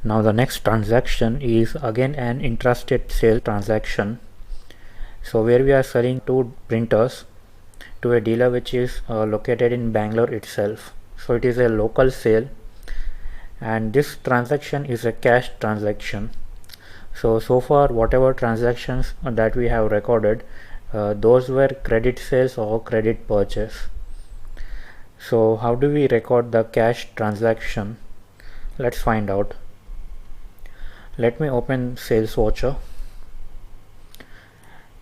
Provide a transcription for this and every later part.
Now the next transaction is again an intrastate sale transaction. So where we are selling 2 printers to a dealer which is located in Bangalore itself. So it is a local sale, and this transaction is a cash transaction. So far whatever transactions that we have recorded, those were credit sales or credit purchase. So how do we record the cash transaction? Let's find out. Let me open sales voucher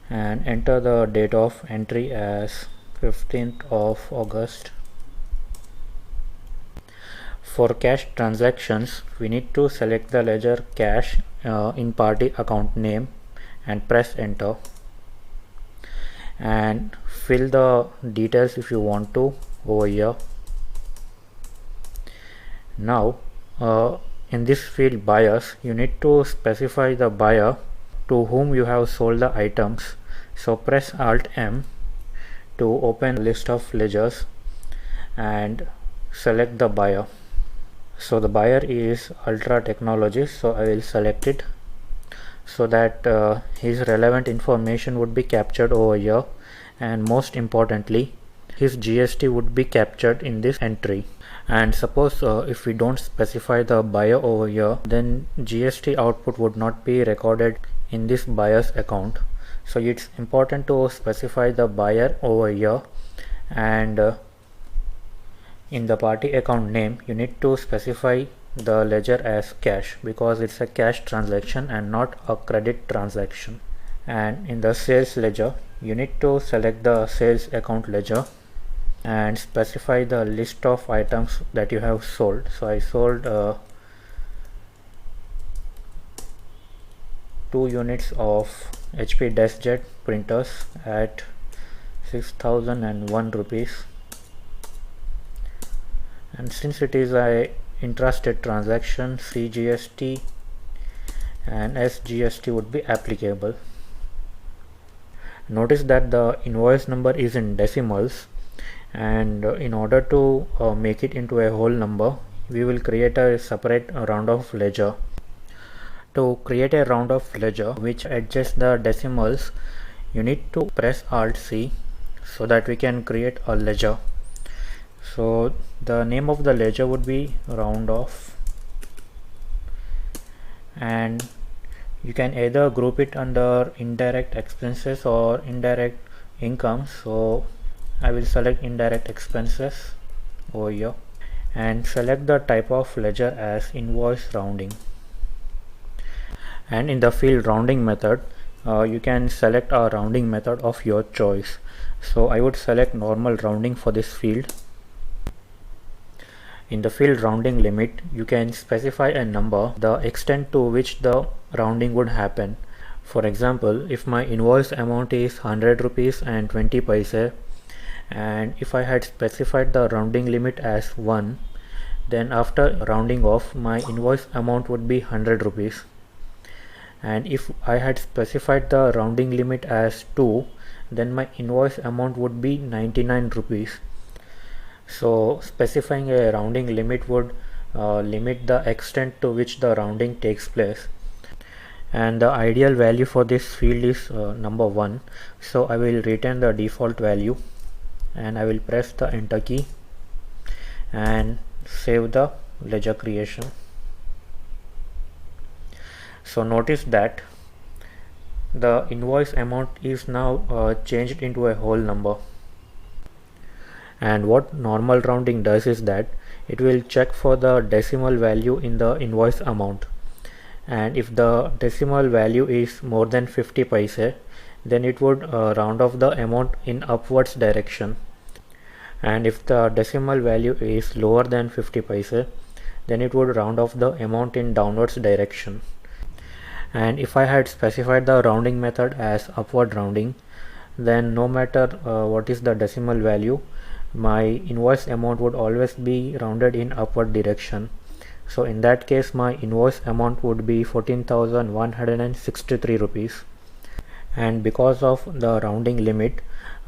and enter the date of entry as 15th of August. For cash transactions, we need to select the ledger cash in party account name and press enter, and fill the details if you want to over here. Now in this field buyers, you need to specify the buyer to whom you have sold the items. So press Alt M to open list of ledgers and select the buyer. So the buyer is Ultra Technologies, so I will select it so that his relevant information would be captured over here, and most importantly his GST would be captured in this entry. And suppose if we don't specify the buyer over here, then GST output would not be recorded in this buyer's account. So it's important to specify the buyer over here, and in the party account name you need to specify the ledger as cash, because it's a cash transaction and not a credit transaction. And in the sales ledger you need to select the sales account ledger and specify the list of items that you have sold. So I sold 2 units of HP DeskJet printers at 6,001 rupees, and since it is a intrastate transaction, CGST and SGST would be applicable. Notice that the invoice number is in decimals, and in order to make it into a whole number, we will create a separate round off ledger. To create a round off ledger which adjusts the decimals, you need to press Alt C so that we can create a ledger. So the name of the ledger would be round off, and you can either group it under indirect expenses or indirect income. So I will select indirect expenses over here and select the type of ledger as invoice rounding. And in the field rounding method, you can select a rounding method of your choice. So I would select normal rounding for this field. In the field rounding limit, you can specify a number, the extent to which the rounding would happen. For example, if my invoice amount is 100 rupees and 20 paise, and if I had specified the rounding limit as 1, then after rounding off my invoice amount would be 100 rupees. And if I had specified the rounding limit as 2, then my invoice amount would be 99 rupees. So specifying a rounding limit would limit the extent to which the rounding takes place, and the ideal value for this field is number 1. So I will retain the default value and I will press the enter key and save the ledger creation. So notice that the invoice amount is now changed into a whole number. And what normal rounding does is that it will check for the decimal value in the invoice amount, and if the decimal value is more than 50 paise, then it would round off the amount in upwards direction, and if the decimal value is lower than 50 paise, then it would round off the amount in downwards direction. And if I had specified the rounding method as upward rounding, then no matter what is the decimal value, my invoice amount would always be rounded in upward direction. So in that case my invoice amount would be 14,163 rupees. And because of the rounding limit,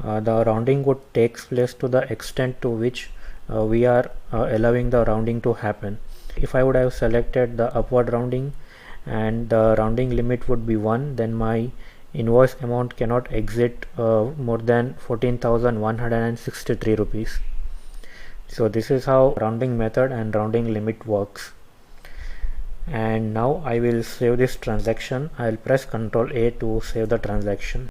the rounding would take place to the extent to which we are allowing the rounding to happen. If I would have selected the upward rounding and the rounding limit would be 1, then my invoice amount cannot exit more than 14,163 rupees. So this is how rounding method and rounding limit works. And now I will save this transaction. I'll press Ctrl A to save the transaction.